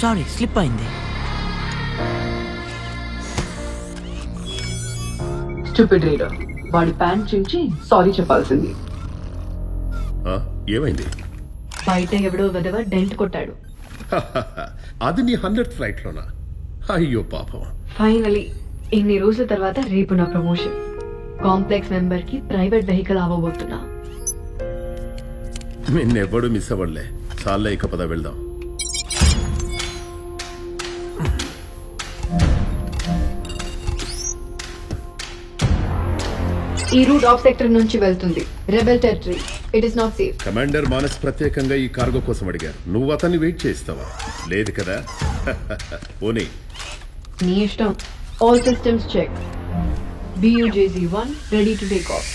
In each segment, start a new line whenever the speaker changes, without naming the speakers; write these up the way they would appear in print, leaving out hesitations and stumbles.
Sorry slip అయింది.
Stupid reader, వాడి pant చించి సారీ చెప్పాల్సింది.
ఏమైంది?
బయట ఎవడో విధవ డెంట్ కొట్టాడు.
అది నీ 100th ఫ్లైట్ లోనా? అయ్యో పాపం.
ఫైనలీ ఇన్ని రోజుల తర్వాత రేపు నా ప్రమోషన్. కాంప్లెక్స్ మెంబర్ కి ప్రైవేట్ వెహికల్ అవ్వబోతున్నా.
నిన్నెవ్వడు మిస్ అవ్వలే. చాలే, ఇక పద వెళ్దాం.
ఈ రూట్ ఆఫ్ సెక్టర్ నుంచి వెళ్తుంది. Rebel territory. It is not safe.
Commander Manas ప్రత్యేకంగా ఈ కార్గో కోసం అడిగారు. నువ్వు అతన్ని వెయిట్ చేస్తావా? లేదు కదా. పోనీ.
నీ ఇష్టం. All systems check. BUJZ-1 ready to take off.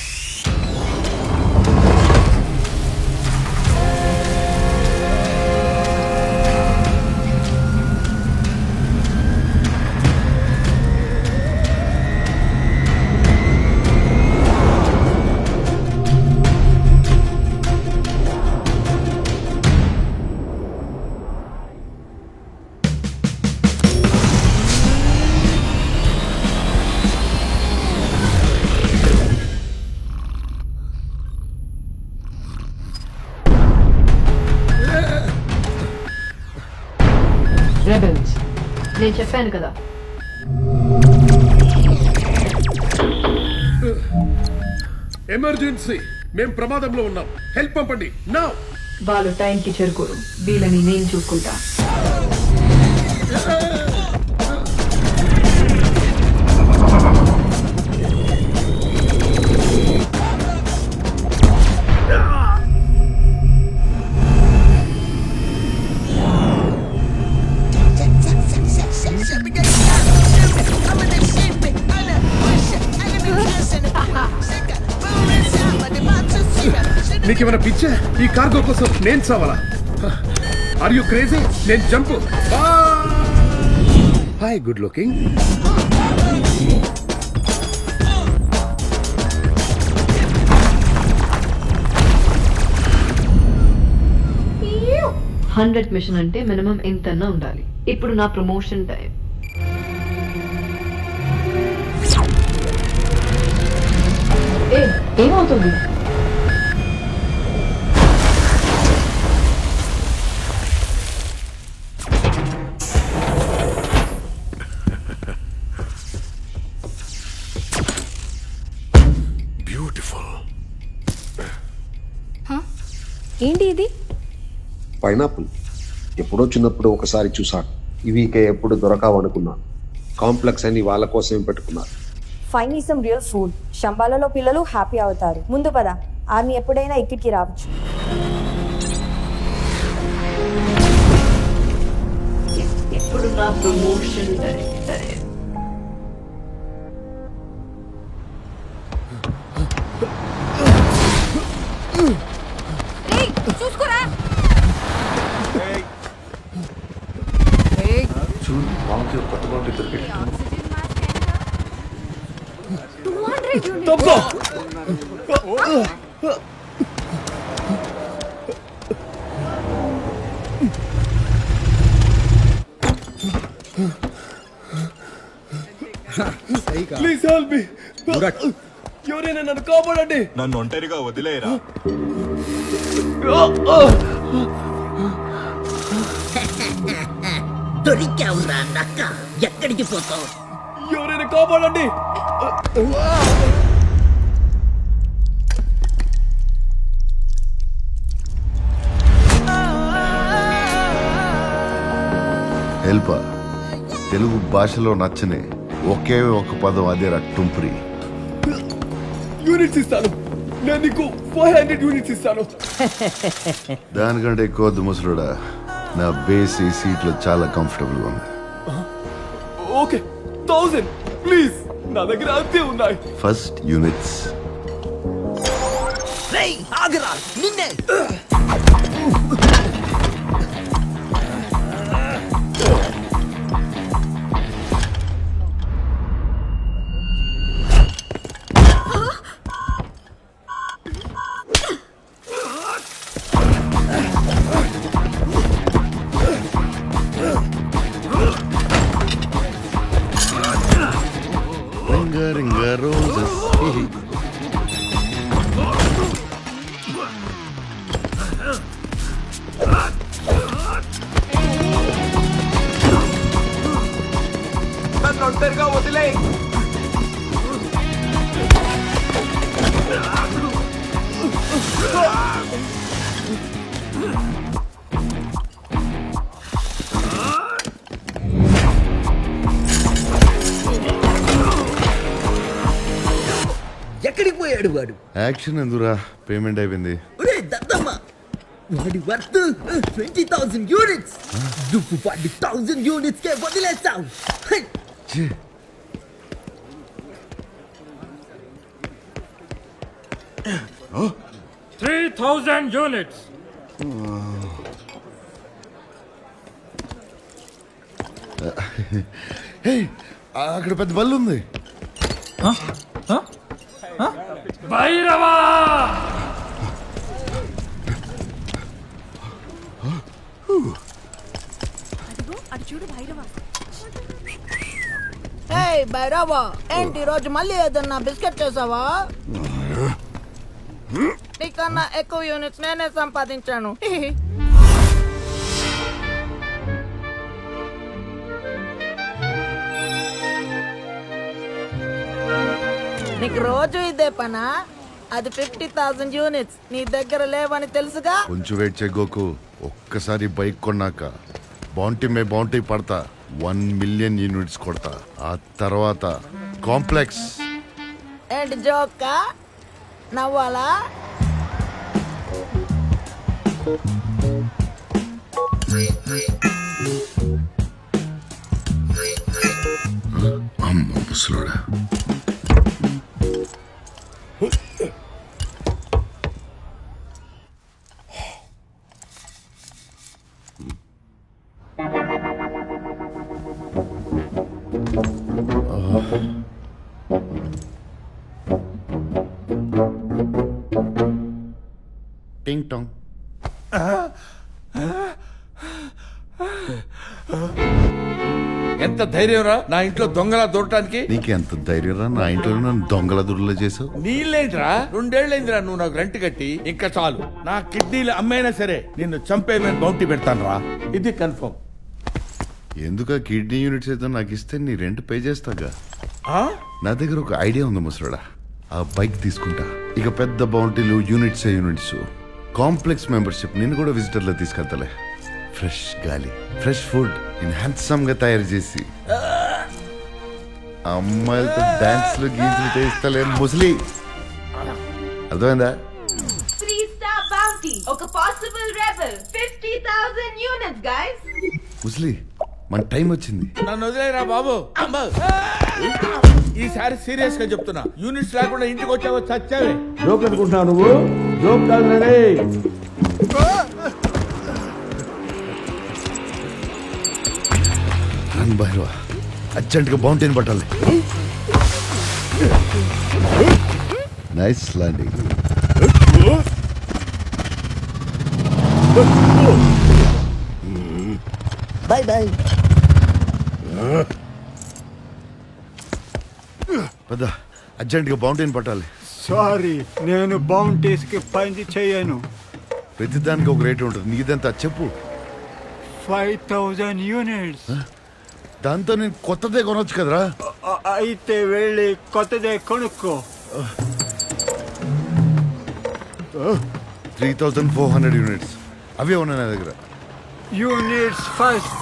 Rebels, నేను చెప్పాను కదా.
ఎమర్జెన్సీ, మేం ప్రమాదంలో ఉన్నాం. హెల్ప్ పంపండి నౌ.
వాళ్ళు టైంకి చేరుకోరు. వీళ్ళని నేను చూసుకుంటా.
నీకేమైనా పిచ్చా? ఈ కార్గో కోసం నేను చావాలా? Are you crazy? నేను jump. Hi good looking.
Hundred mission అంటే మినిమం ఎంతన్నా ఉండాలి. ఇప్పుడు నా ప్రమోషన్ టైం. ఏమవుతుంది?
బ్యూటిఫుల్.
ఏంటి ఇది?
పైనాపిల్. ఎప్పుడో చిన్నప్పుడు ఒకసారి చూసాను. ఇవి ఇక ఎప్పుడు దొరకావనుకున్నాను. కాంప్లెక్స్ అని వాళ్ళ కోసమే పెట్టుకున్నారు.
ఫైన్ ఈ సమ్ రియల్ ఫుడ్. శంబాలలో పిల్లలు హ్యాపీ అవుతారు. ముందు పద, ఆర్మీ ఎప్పుడైనా ఇక్కడికి రావచ్చు.
ఇప్పుడు నా ప్రమోషన్ టైం.
చూడు, మామకి కొత్త బాగుంటే దొరికింది.
Please help me. ఎవరైనా నన్ను కాపాడండి.
నన్ను ఒంటరిగా వదిలేరా?
దొరికావురా నక్క, ఎక్కడికి పోతావు?
ఎవరైనా కాపాడండి.
హెల్ప్. తెలుగు భాషలో నచ్చని ఒకే ఒక పదం, అదే టుంప్రి.
యూనిట్స్ ఇస్తాను. నేను నీకు 400 యూనిట్స్ ఇస్తాను.
దానికంటే ఎక్కువ వద్దు ముసలుడా. నా బేస్ ఈ సీట్లో చాలా కంఫర్టబుల్గా ఉంది.
Okay, 1000 please. నా దగ్గర అంతే ఉన్నాయి.
First units.
రేయ్ ఆగరా, నిన్నే. ఎక్కడికి పోయాడు వాడు?
యాక్షన్ ఎందురా? పేమెంట్ అయిపోయింది.
ఒరే దద్దమ్మ, వాడి వర్త్ 20,000 యూనిట్స్. నువ్వు వాడి 1000 యూనిట్స్ కే వదిలేస్తావు. హై!
ఛీ,
3,000 units.
హే, అక్కడ పెద్ద బల్లు ఉంది.
భైరవా!
ఏయ్ భైరవా, ఏంటి రోజు మళ్ళీ ఏదన్నా బిస్కెట్ చేసావా? నీకన్నా ఎక్కువ యూనిట్స్ నేనే సంపాదించాను. నీకు రోజు ఇదే పనా? అది 50,000 యూనిట్స్ నీ దగ్గర లేవని తెలుసుగా.
కొంచెం వెయిట్ చేయగోకు. ఒక్కసారి బైక్ కొన్నాక బౌంటీ పడతా, 1 మిలియన్ యూనిట్స్ కొడతా. ఆ తర్వాత కాంప్లెక్స్.
ఏంటి జోకా? నవ్వాలా?
అమ్మ ముసలోడా. టింగ్ టాంగ్.
ఎంత ధైర్యం రా నా ఇంట్లో దొంగలా దూరటానికి?
నీకెంత ధైర్యం రా నా ఇంట్లో నన్ను దొంగల దుర్లో చేసావు?
నీళ్ళేంట్రా? 2 ఏళ్ళైందిరా నువ్వు నాకు రెంట్ కట్టి. ఇంకా చాలు, నా కిడ్నీలు అమ్మైనా సరే నిన్ను చంపేమని బౌంటీ పెడతాను రా. ఇది కన్ఫర్మ్.
ఎందుకు కిడ్నీ యూనిట్స్ అయితే నాకు ఇస్తే నీ రెంట్ పే చేస్తాగా. నా దగ్గర ఒక ఐడియా ఉంది ముసలోడా. ఆ బైక్ తీసుకుంటా, ఇక పెద్ద బౌంటీలు యూనిట్స్ కాంప్లెక్స్ మెంబర్షిప్ నిన్ను కూడా విజిటర్లో తీసుకెళ్తలే. ఫ్రెష్ గాలి, ఫ్రెష్ ఫుడ్ నేను హ్యాండ్సమ్ గా తయారు చేసి అమ్మాయిలతో డాన్స్లు గీన్స్లు చేస్తలే ముసలి. అర్థమైందా?
3-star bounty. ఒక possible rebel. 50,000 units, guys.
ముసలి, మన టైం వచ్చింది.
నన్ను వదిలేరా బాబు. అమ్మా! ఈసారి సీరియస్ గా చెప్తున్నా, యూనిట్స్ లేకుండా ఇంటికి వచ్చావో చచ్చావే. జోక్ అనుకుంటున్నావు నువ్వు? జోక్ కాదులే.
రన్ భైరవా, అర్జెంట్గా బౌంటీని పట్టాలి. Nice landing.
By by.
పద, అర్జెంట్గా బౌంటీని పట్టాలి.
సారీ, నేను బౌంటీస్ కి పని చేయను.
ప్రతిదానికి ఒక రేట్ ఉంటుంది. నీదంతా చెప్పు.
5,000 యూనిట్స్.
దాంతో నేను కొత్తదే కొనొచ్చు కదరా.
అయితే వెళ్ళి కొత్తదే కొనుక్కో.
3,400 యూనిట్స్ అవే ఉన్నాయి నా దగ్గర.
Units first.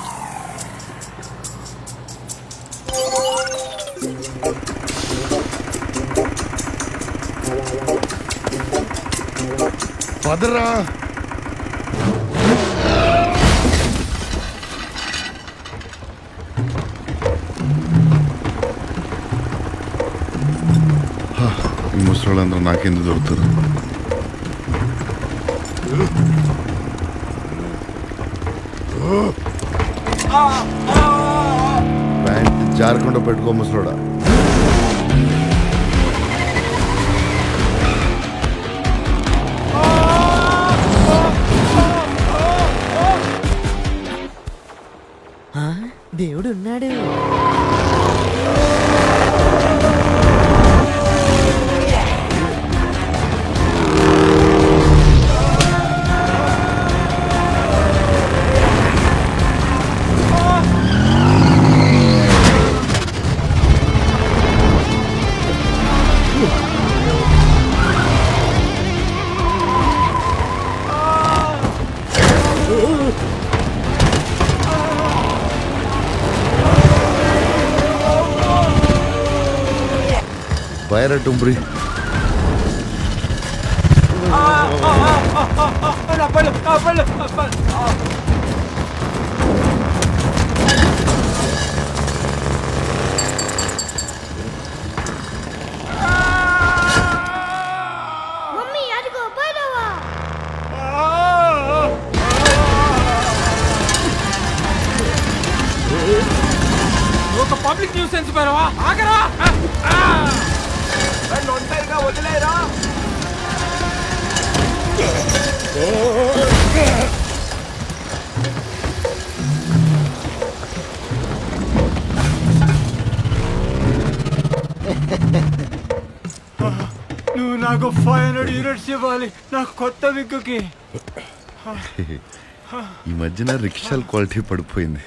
పదరా. ఈ ముసలోళ్ళందరూ నాకెందుకు దొరుకుతారు? ప్యాంట్ జారకుండా పెట్టుకో ముసలోడా.
దేవుడు ఉన్నాడు.
బైరా టుంబ్రి.
ఒక పబ్లిక్ న్యూసెన్స్ భైరవా, ఆగరా.
ఒంటరిగా వదిలేరా.
నువ్వు నాకు 500 యూనిట్స్ ఇవ్వాలి నా కొత్త విగ్గుకి.
ఈ మధ్యన రిక్షాల క్వాలిటీ పడిపోయింది.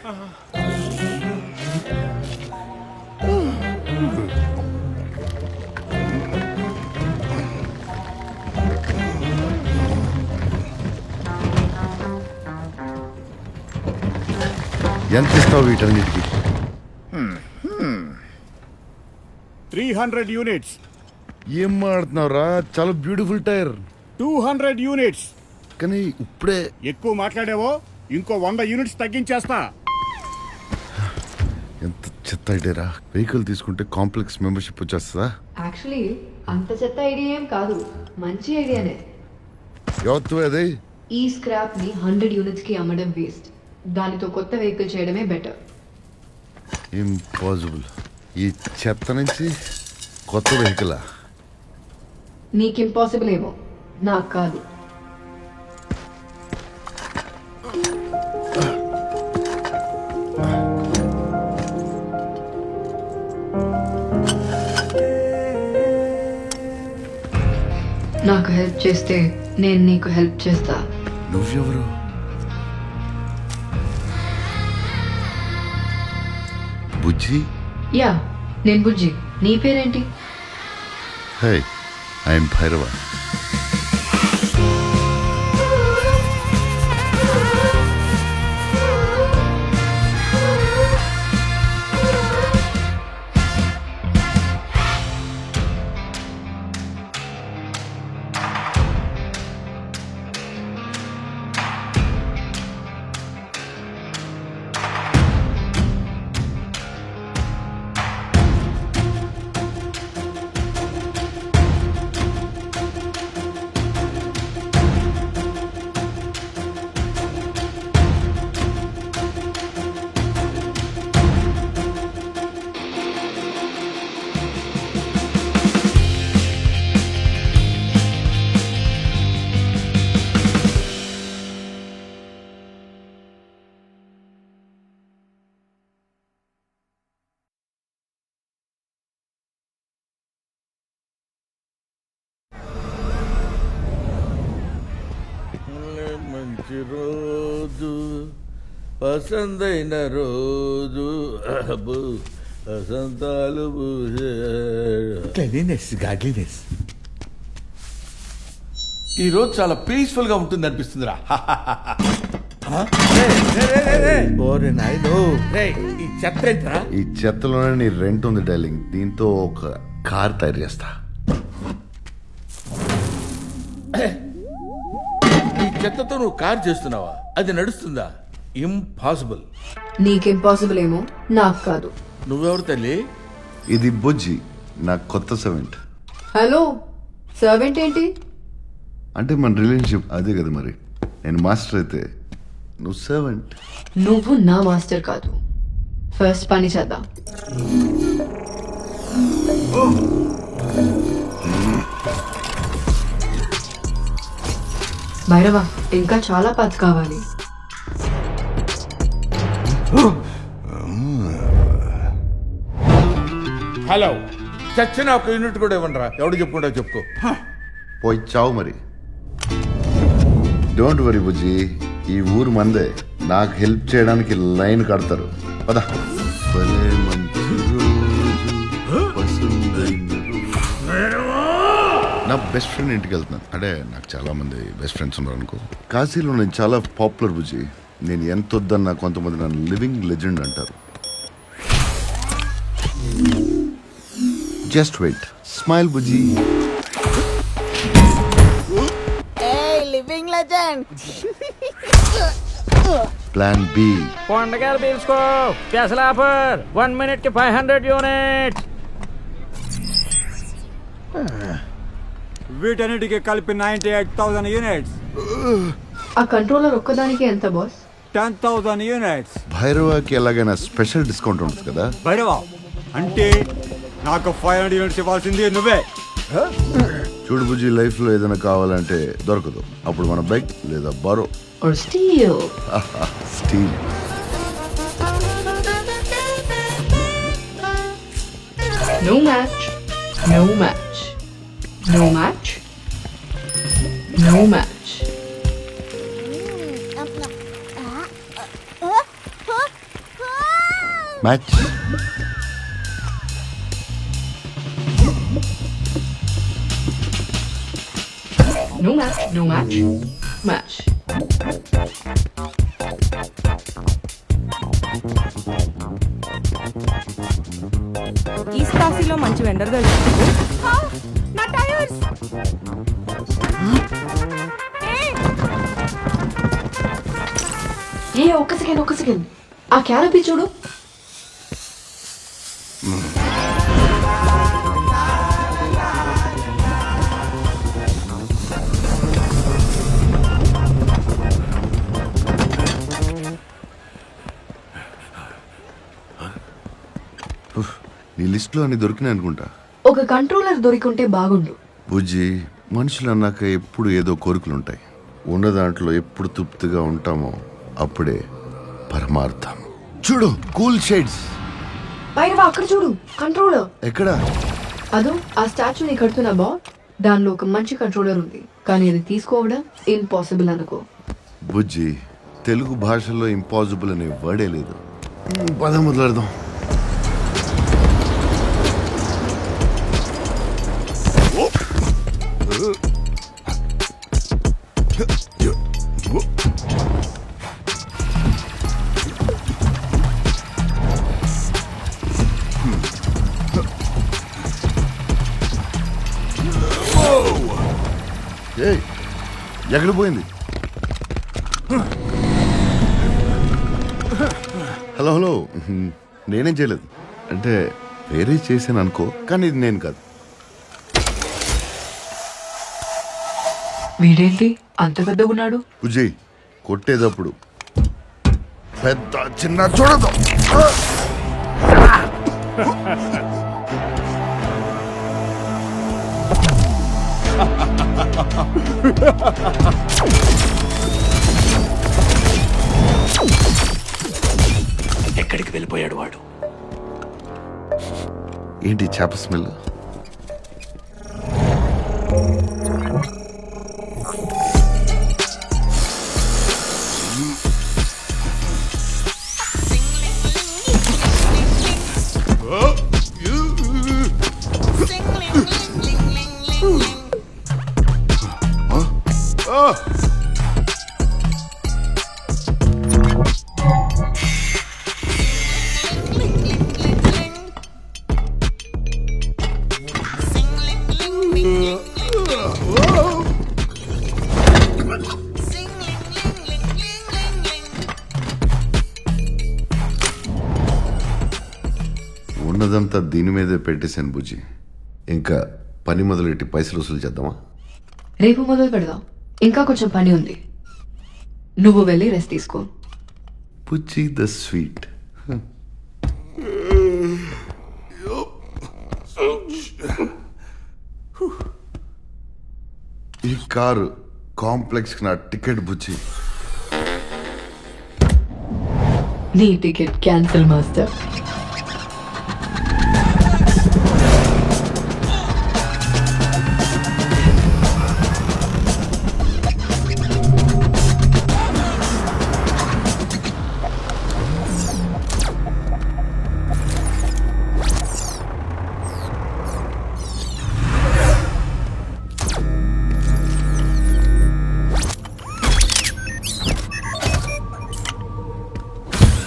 ఎంత ఇస్తావు వీటన్నిటికి?
300 యూనిట్స్.
ఏం మాడుతున్నావురా? చాలా బ్యూటిఫుల్ టైర్.
200 యూనిట్స్.
కానీ ఇప్పుడే
ఎక్కువ మాట్లాడావో ఇంకో 100 యూనిట్స్ తగ్గించేస్తా.
ఎంత చెత్త ఐడియారా. వెహికల్ తీసుకుంటే కాంప్లెక్స్ మెంబర్షిప్ వచ్చేస్తుందా?
యాక్చువల్లీ అంత చెత్త ఐడియా ఏం కాదు, మంచి ఐడియానే.
ఎవత్తు అది?
ఈ స్క్రాప్ ని 100 యూనిట్స్ కి అమ్మడం వేస్ట్. దానితో కొత్త వెహికల్ చేయడమే బెటర్.
ఇంపాసిబుల్. ఈ చెత్త నుంచి కొత్త వెహికలా?
నీకు ఇంపాసిబుల్ ఏమో, నాకు కాదు. నాకు హెల్ప్ చేస్తే నేను నీకు హెల్ప్ చేస్తా.
నువ్వెవరు? బుజ్జి?
యా, నేను బుజ్జి. నీ పేరేంటి?
High, I'm Bhairava.
మంచి రోజు, పసందైన రోజు, వసంతాలు క్లీనెస్ గాడ్లీనెస్. ఈ రోజు చాలా పీస్ఫుల్ గా ఉంటుంది అనిపిస్తుందిరా. ఈ చెత్త ఏంట్రా?
ఈ చెత్తలోనే నీ రెంట్ ఉంది డార్లింగ్. దీంతో ఒక కార్ తయారు చేస్తా.
ఈ చెత్తతో నువ్వు కార్ చేస్తున్నావా? అది నడుస్తుందా? ఇంపాసిబుల్.
నీకు ఇంపాసిబుల్ ఏమో, నాకు కాదు.
నువ్వెవరు తల్లి?
ఇది బుజ్జి, నా కొత్త సర్వెంట్.
హలో, సర్వెంట్ ఏంటి?
అంటే మన రిలేషన్షిప్ అదే కదా మరి. నేను మాస్టర్ అయితే నువ్వు సర్వెంట్.
నువ్వు నా మాస్టర్ కాదు. ఫస్ట్ పని చేద్దాం. భైరవ, ఇంకా చాలా పాత్స్ కావాలి.
హలో, చచ్చిన ఒక యూనిట్ కూడా ఇవ్వండిరా. ఎవడు చెప్పుకుంటా చెప్పుకో.
పోయి చావు మరి. డోంట్ వరీ బుజ్జి, ఈ ఊరు మందే. నాకు హెల్ప్ చేయడానికి లైన్ కడతారు. పద. భలే మంచి రోజు, పసందైన రోజు. నా బెస్ట్ ఫ్రెండ్ ఇంటికి వెళ్తున్నాను. అంటే నాకు చాలా మంది బెస్ట్ ఫ్రెండ్స్ ఉన్నారు అనుకో. కాశీలో నేను చాలా పాపులర్ బుజ్జి. నేను ఎంత వద్దన్నా కొంతమంది నన్ను లివింగ్ లెజెండ్ అంటారు. Just wait. Smile Bujji.
Living legend.
Plan B.
పండగలు పీల్చుకో. స్పెషల్ ఆఫర్ 1 minute కి 500 యూనిట్స్.
వీటన్నిటికీ కలిపి 98,000 యూనిట్స్.
ఆ కంట్రోలర్ ఒక్కదానికి ఎంత బాస్?
10,000 యూనిట్స్.
భైరవాకి ఎలాగైనా స్పెషల్ డిస్కౌంట్ ఉంటుంది కదా.
భైరవా అంటే నాకు 500 యూనిట్స్ ఇవ్వాల్సింది నువ్వే.
చూడు బుజ్జి, లైఫ్ లో ఏదైనా కావాలంటే దొరకదు. అప్పుడు మన బైక్ లేదా borrow
or steal.
Steal.
No match. No match. No match. No match.
Match.
No match. No match. Match.
East కాశీలో మంచి వెండర్ దొరికింది. నా టైర్స్.
ఒక్క సెకండ్. ఆ క్యారపీ చూడు.
నీ లిస్ట్ లో అన్ని దొరికినాయి అనుకుంటా.
ఒక కంట్రోలర్ దొరికింటే బాగుండు.
బుజ్జి, మనుషులు అన్నాక ఎప్పుడు ఏదో కోరికలు ఉంటాయి. ఉన్న దాంట్లో ఎప్పుడు తృప్తిగా ఉంటామో అప్పుడే పరమార్థం. చూడు, కూల్ షేడ్స్.
భైరవా అక్కడ చూడు, కంట్రోలర్.
ఎక్కడ?
అదో ఆ స్టాచ్యూని కడుతున్న బా, దానిలో ఒక మంచి కంట్రోలర్ ఉంది, కానీ అది తీసుకోవడం ఇంపాసిబుల్ అనుకో.
బుజ్జి, తెలుగు భాషలో ఇంపాసిబుల్ అనే వర్డే లేదు. పద మొదలెడదాం. ఎక్కడ పోయింది? హలో. నేనేం చేయలేదు. అంటే వేరే చేశాను అనుకో, కానీ ఇది నేను కాదు.
వీడేంటి అంత పెద్దగా ఉన్నాడు?
ఉజయ్, కొట్టేటప్పుడు పెద్ద చిన్న చూడదు.
ఎక్కడికి వెళ్ళిపోయాడు వాడు?
ఏంటి చేప స్మెల్? ఉన్నదంతా దీని మీదే పెట్టేశాను బుజ్జి. ఇంకా పని మొదలెట్టి పైసలు వసూలు చేద్దామా?
రేపు మొదలు పెడదాం. ఇంకా కొంచెం పని ఉంది. నువ్వు వెళ్ళి రెస్ట్ తీసుకో.
బుజ్జి ద స్వీట్. ఈ కారు కాంప్లెక్స్ కి నా టికెట్ బుజ్జి.
నీ టికెట్ క్యాన్సిల్ మాస్టర్.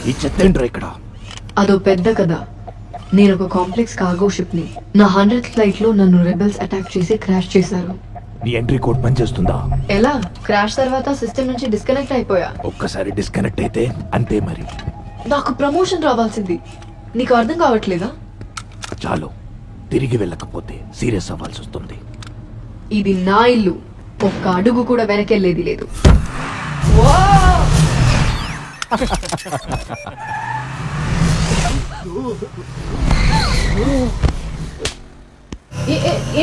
ఈ చెత్త ఏంట్రా ఇక్కడ?
అదో పెద్ద కథ. నేను ఒక కాంప్లెక్స్ కార్గో షిప్ ని నా 100th ఫ్లైట్ లో నన్ను రెబెల్స్ అటాక్ చేసి క్రాష్ చేశారు.
నీ ఎంట్రీ కోడ్ పనిచేస్తుందా?
ఎలా? క్రాష్ తర్వాత సిస్టమ్ నుంచి డిస్కనెక్ట్ అయిపోయా.
ఒక్కసారి డిస్కనెక్ట్ అయితే అంతే మరి.
నాకు ప్రమోషన్ రావాల్సింది, నీకు అర్థం కావట్లేదా?
చాలు, తిరిగి వెళ్ళకపోతే సీరియస్ అవ్వాల్సి వస్తుంది.
ఇది నా ఇల్లు, ఒక్క అడుగు కూడా వెనకెళ్ళేది లేదు.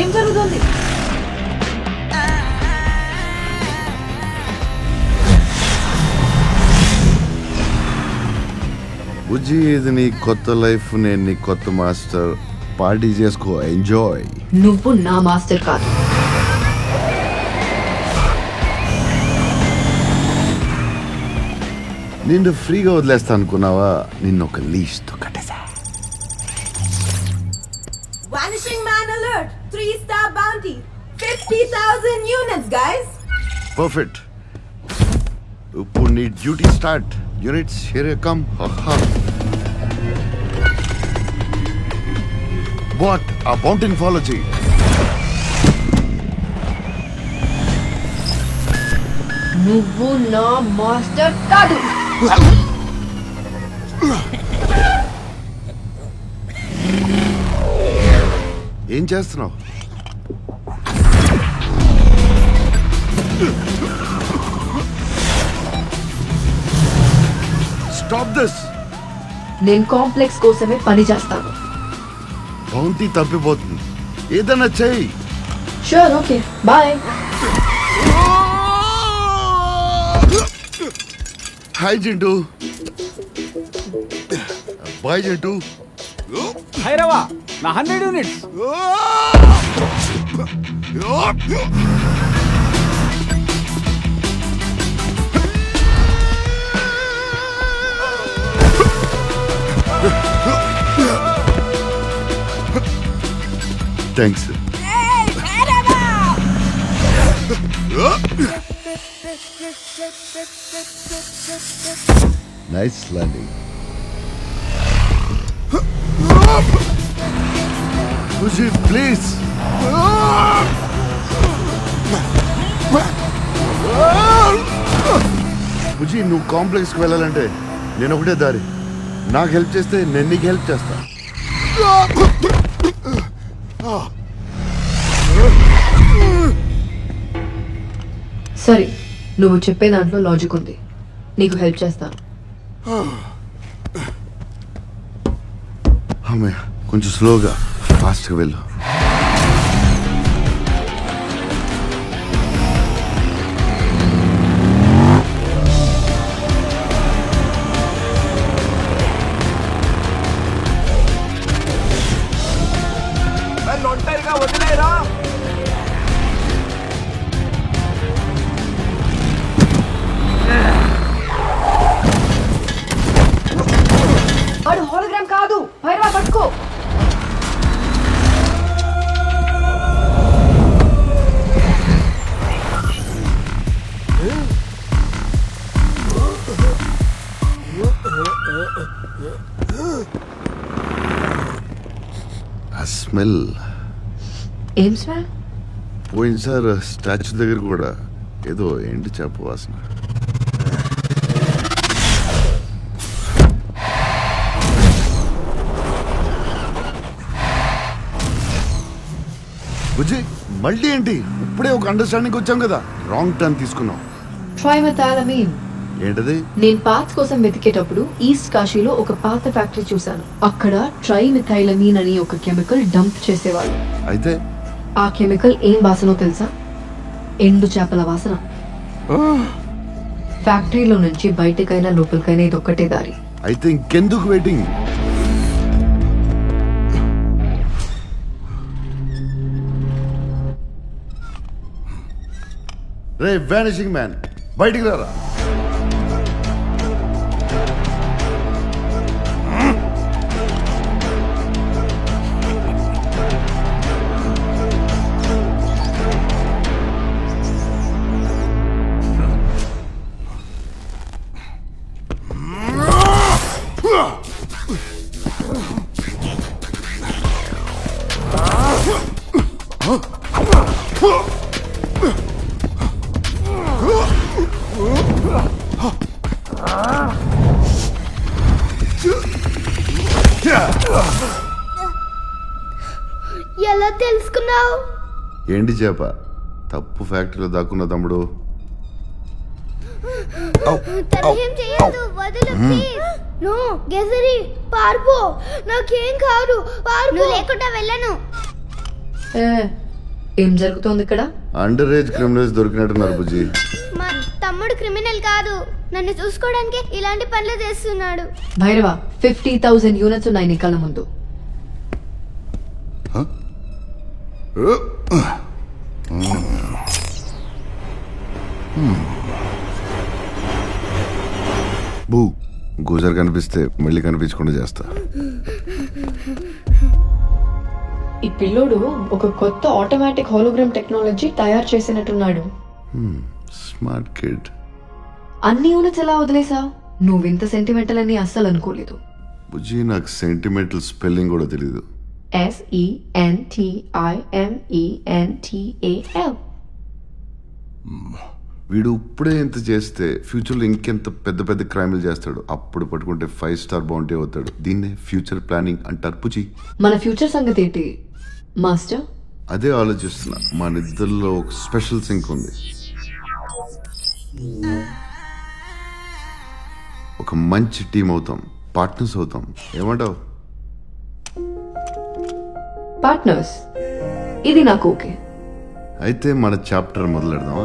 ఏం జరుగుతుంది?
బుజ్జి, ఇది నీ కొత్త లైఫ్, నేను నీ కొత్త మాస్టర్. పార్టీ చేసుకో, ఎంజాయ్.
నువ్వు నా మాస్టర్ కాదు.
నిన్ను ఫ్రీగా వదిలేస్తా అనుకున్నావా? నిన్ను ఒక లీష్ తో కట్టేసా.
Vanishing man alert! 3-star bounty! 50,000 units, guys!
Perfect. ఇప్పుడు నీ duty start. Units here you come. What? ఆ బౌంటీని ఫాలో చేయి.
నువ్వు నా మాస్టర్ కాదు.
ఏం చేస్తున్నావు? Stop this.
నేను కాంప్లెక్స్ కోసమే పని చేస్తాను.
బౌంటీ తప్పిపోతుంది, ఏదైనా చెయ్యి.
Sure, okay, bye.
Hi Jintu. Bye Jintu.
Bhairava, నా 100 units.
Thanks. Nice landing. Bujji, please. Bujji, నువ్వు కాంప్లెక్స్కి వెళ్ళాలంటే నేను ఒకటే దారి. నాకు హెల్ప్ చేస్తే నేను నీకు హెల్ప్ చేస్తా.
సరే, నువ్వు చెప్పే దాంట్లో లాజిక్ ఉంది, నీకు హెల్ప్ చేస్తాను.
అమ్మయ్య, కొంచెం స్లోగా, ఫాస్ట్గా వెళ్ళు.
ఒంటరిగా వదిలేరా?
వాడు హోలోగ్రామ్ కాదు, భైరవా పట్టుకో.
ఆ స్మెల్.
ఏం స్మెల్?
పోయినసారి స్టాచ్యూ దగ్గర కూడా ఏదో ఎండు చేప వాసన. బుజ్జి, మళ్ళీ ఏంటి? ఇప్పుడే ఒక అండర్స్టాండింగ్ వచ్చాం కదా. రాంగ్ టర్న్ తీసుకున్నాం.
ట్రైమెథాలమీన్.
ఏంటది?
నేను పార్ట్స్ కోసం వెతికేటప్పుడు ఈస్ట్ కాశీలో ఒక పాత ఫ్యాక్టరీ చూశాను. అక్కడ ట్రైమెథైలమీన్ అని ఒక కెమికల్ డంప్ చేసేవాళ్ళు.
అయితే
ఆ కెమికల్ ఏం వాసనో తెలుసా? ఎండు చేపల వాసన. ఫ్యాక్టరీలో నుంచి బయటకైనా లోపలికైనా ఇది ఒక్కటే దారి.
అయితే ఇంకెందుకు వెయిటింగ్? రే వానిషింగ్ మ్యాన్, బయటికి రారా.
ఎలా తెలుసుకున్నావు?
ఏంటి చేప తప్పు ఫ్యాక్టరీలో దాక్కున్న తమ్ముడు.
తనేం చేయొద్దు, వదులు ప్లీజ్. నో గెజరి, పార్పో, నాకేం కాదు, పార్పో. నువ్వు లేకుండా వెళ్ళను.
ఏం జరుగుతోంది ఇక్కడ?
అండర్ ఏజ్ క్రిమినల్స్ దొరికినట్టున్నారు బుజ్జి.
మా తమ్ముడు క్రిమినల్ కాదు, నన్ను చూసుకోవడానికి ఇలాంటి పనులు చేస్తున్నాడు.
భైరవ 50,000 యూనిట్స్ ఉన్నాయి నీ కళ్ళ ముందు.
బూ గూజర్ కనిపిస్తే మళ్ళీ కనిపించకుండా చేస్తా.
ఈ పిల్లోడు ఒక కొత్త ఆటోమేటిక్ హోలోగ్రామ్ టెక్నాలజీ తయారు చేసినట్టున్నాడు.
Smart kid.
అన్ని యూనిట్స్ ఎలా వదిలేసా? నువ్వు ఇంత సెంటిమెంటల్ అని అస్సలు అనుకోలేదు.
బుజ్జి నాకు సెంటిమెంటల్ స్పెల్లింగ్ కూడా తెలీదు.
SENTIMENTAL.
వీడు ఇప్పుడే ఎంత చేస్తే ఫ్యూచర్లో ఇంకెంత పెద్ద పెద్ద క్రైమ్లు చేస్తాడు. అప్పుడు పట్టుకుంటే 5 స్టార్ బౌంటీ అవుతాడు. దీన్నే ఫ్యూచర్ ప్లానింగ్ అంటారు పుచి.
మన ఫ్యూచర్ సంగతి ఏంటి మాస్టర్?
అదే ఆలోచిస్తున్నా. మన ఇద్దరిలో ఒక స్పెషల్ సింక్ ఉంది. ఒక మంచి టీం అవుతాం, పార్ట్నర్స్ అవుతాం. ఏమంటావు?
పార్ట్నర్స్, ఇది నాకు ఓకే.
అయితే మన చాప్టర్ మొదలెడదామా?